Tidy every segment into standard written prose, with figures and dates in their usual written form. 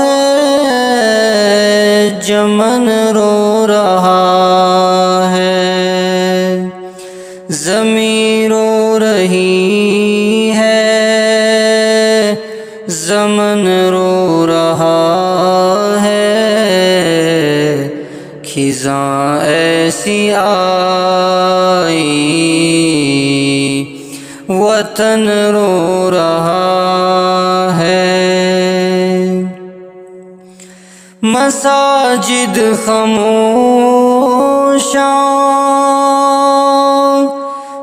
ہے، چمن رو رہا ہے، زمین رو رہی ہے، زمن رو رہا ہے، خزاں ایسی آئی وطن رو رہا ہے۔ مساجد خاموشاں،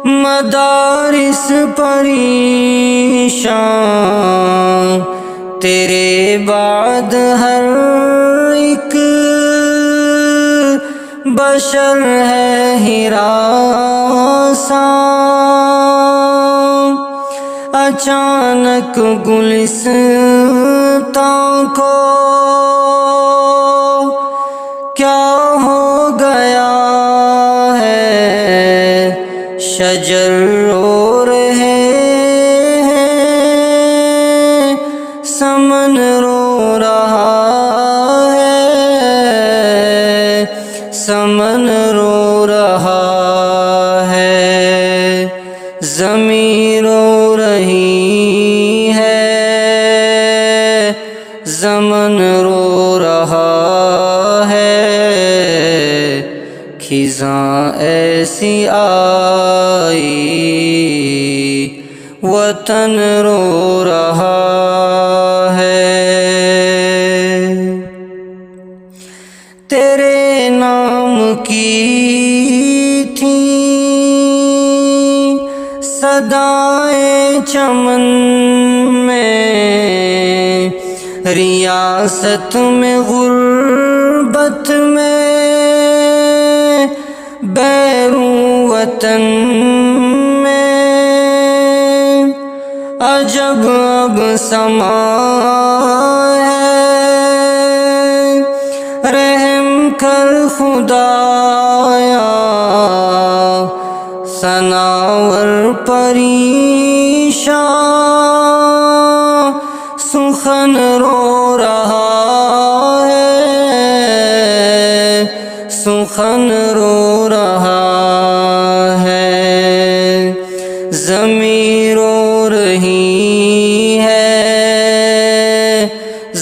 مدارس پریشاں، تیرے بعد ہر ایک بشر ہے ہراساں، اچانک گلستاں کو کیا ہو گیا ہے، شجر رو رہے ہیں، سمن رو رہا ہے، سمن رو رہا ہے، زمین رو رہی ہے، زمن رو رہا ہے، خزاں ایسی آئی وطن رو رہا ہے۔ تیرے نام کی تھیں صدائیں چمن میں، ریاست میں غربت میں، بیرون وطن میں، عجب اب سما ہے، رحم کر خدایا، ثناور پریشاں، سخن رو رہا ہے، سخن رو رہا ہے، زمین رو رہی ہے،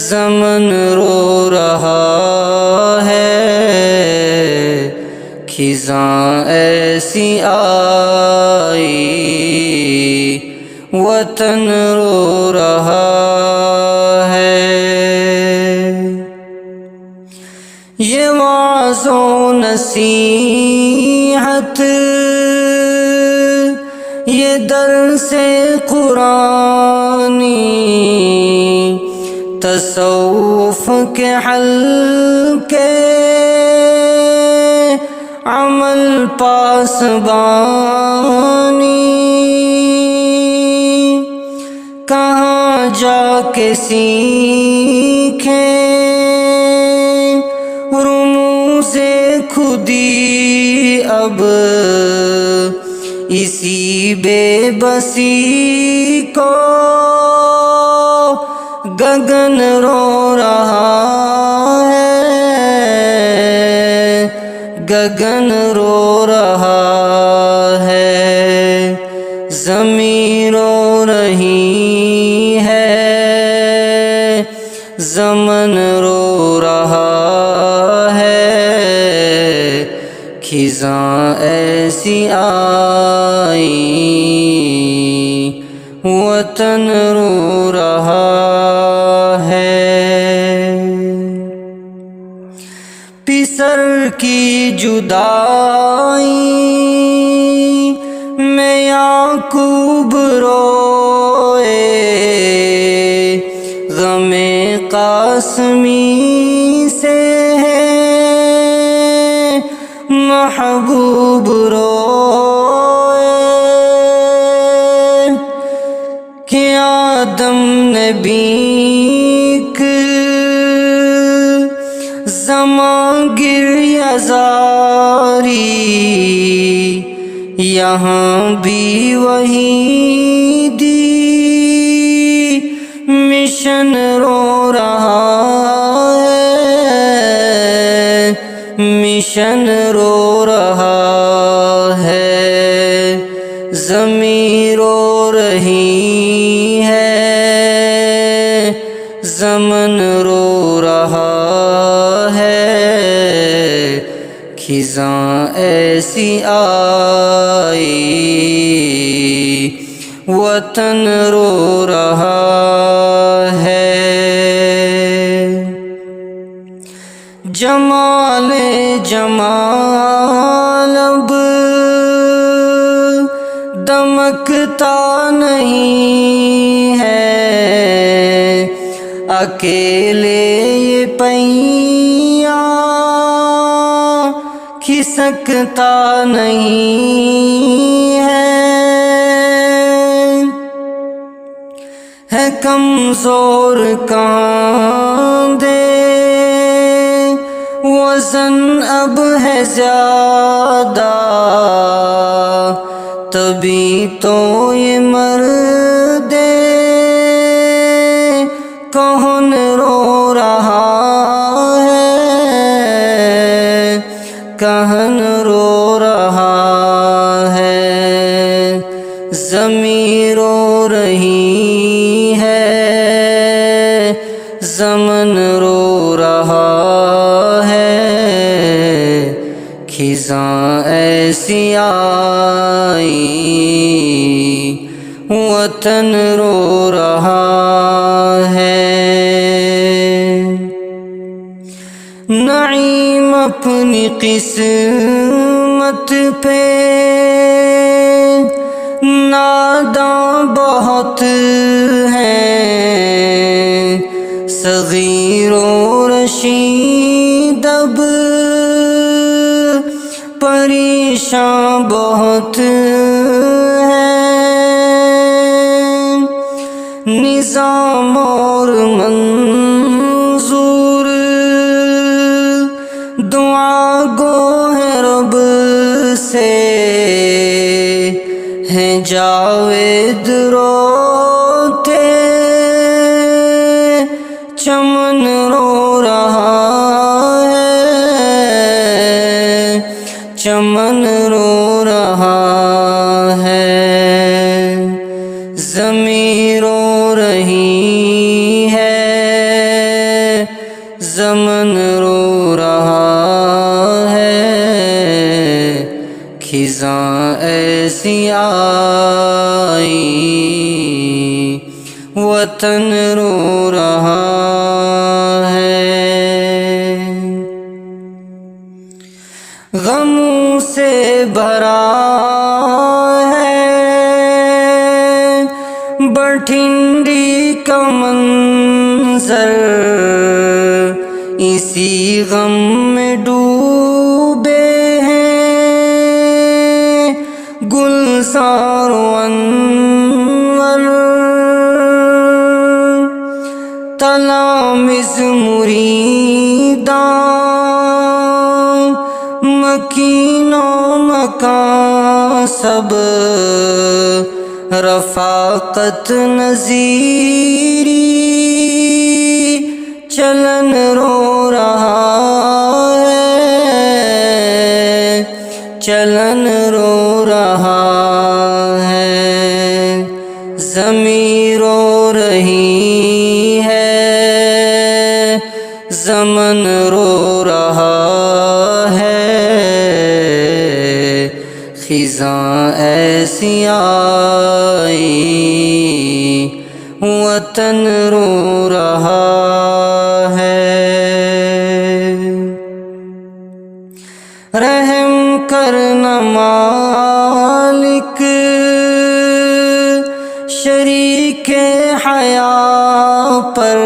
زمن رو رہا ہے، خزاں ایسی آئی وطن رو رہا ہے۔ یہ وعظ و نصیحت، یہ درس قرآنی، تصوف کے حلقے، عمل پاسبانی، کہاں جا کے سیکھیں رموز خودی، اب اسی بے بسی کو گگن رو رہا ہے، گگن رو رہا ہے، زمین رو رہی ہے، زمن رو رہا ہے، خزاں ایسی آئی وطن رو رہا ہے۔ پسر کی جدائی میں یعقوب روئے، غم قاسمی سے محبوب روئے، کہ آدم نبی زمان گریہ زاری، یہاں بھی وہی دی مشن رو رہا جشن رو رہا ہے، زمین رو رہی ہے، زمن رو رہا ہے، خزاں ایسی آئی وطن رو رہا ہے۔ جمال جمال اب دمکتا نہیں ہے، اکیلے یہ پہیا کھسکتا نہیں ہے کمزور کاندھے، وزن اب ہے زیادہ، تبھی تو یہ مرد کون رو رہا ہے، کہن رو رہا ہے، زمین رو رہی ہے، زمن رو رہا ہے، خزاں ایسی آئی وطن رو رہا ہے۔ نعیم اپنی قسمت پہ ناداں بہت ہیں، صغیر و رشید اب پریشاں بہت ہیں، نظام اور منظور دعا گو ہے رب سے، ہیں جاوید روتے چمن رو رہا ہے، چمن رو رہا ہے، زمین رو رہی ہے، زمن رو رہا ہے، خزاں ایسی آئی وطن رو رہا ہے۔ غموں سے بھرا ہے بٹھنڈی کا منظر، اسی غم میں ڈوبے ہیں گلزار و انور، تلامذ مریداں مکین و مکان سب، رفاقت نظیری چلن رو رہا ہے، چلن رو رہا ہے، زمین رو رہی ہے، زمن رو رہا ہے، خزاں ایسی آئی وطن رو رہا ہے۔ رحم کرنا مالک شریک حیا پر،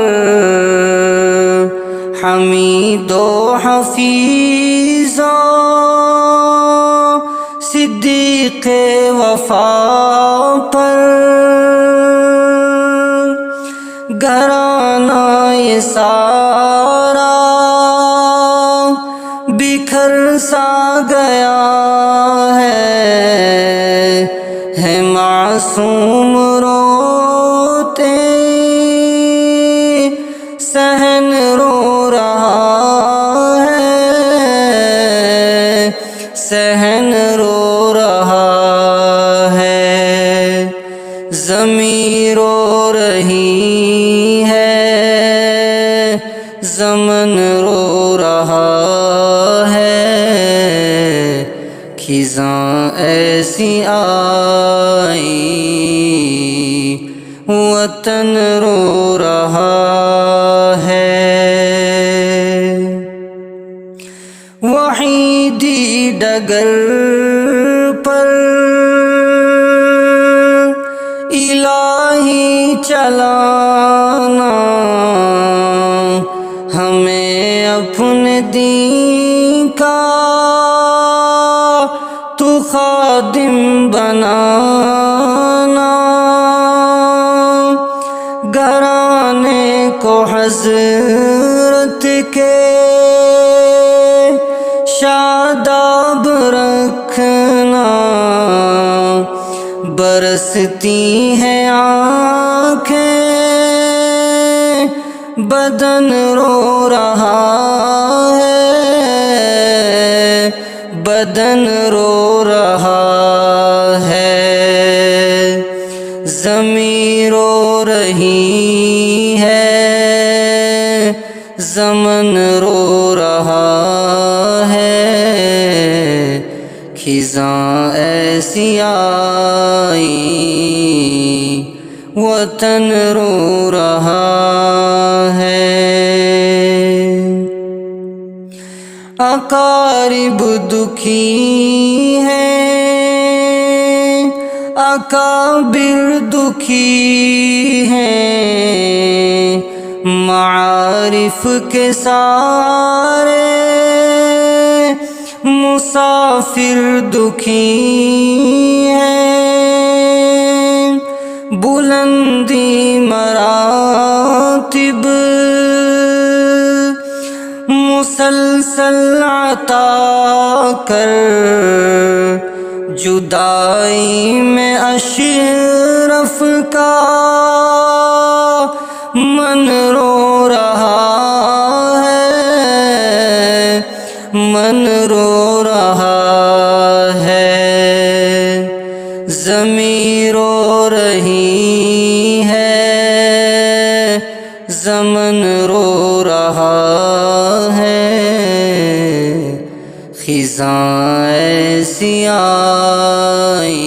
حمید و حفیظ صدیق وفا پر، گھرانہ یہ سارا بکھر سا گیا ہے معصوم روتے صحن رو رہا ہے، زمین رو رہی ہے، زمن رو رہا ہے، خزاں ایسی آئی وطن رو رہا ہے۔ وحیدی ڈگر پر الہی چلانا، ہمیں اپنے دین کا تو خادم بنانا، گھرانے کو حضرت کے شاداب رکھنا، برستی ہیں آنکھیں بدن رو رہا ہے، بدن رو رہا ہے۔ زمین رو رہی ہے، زمن رو رہا ہے، خزاں ایسی آئی وطن رو رہا ہے۔ اقارب دکھی ہیں، اکابر دکھی ہیں، معارف کے سارے مسافر دکھی ہیں، بلندی مراتب مسلسل عطا کر، جدائی میں اشرف کا من رو رہا ہے، من رو رہا ہے۔ زمین رو رہی ہے، زمن رو رہا ہے، خزاں ایسی آئی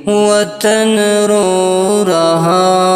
وطن رو رہا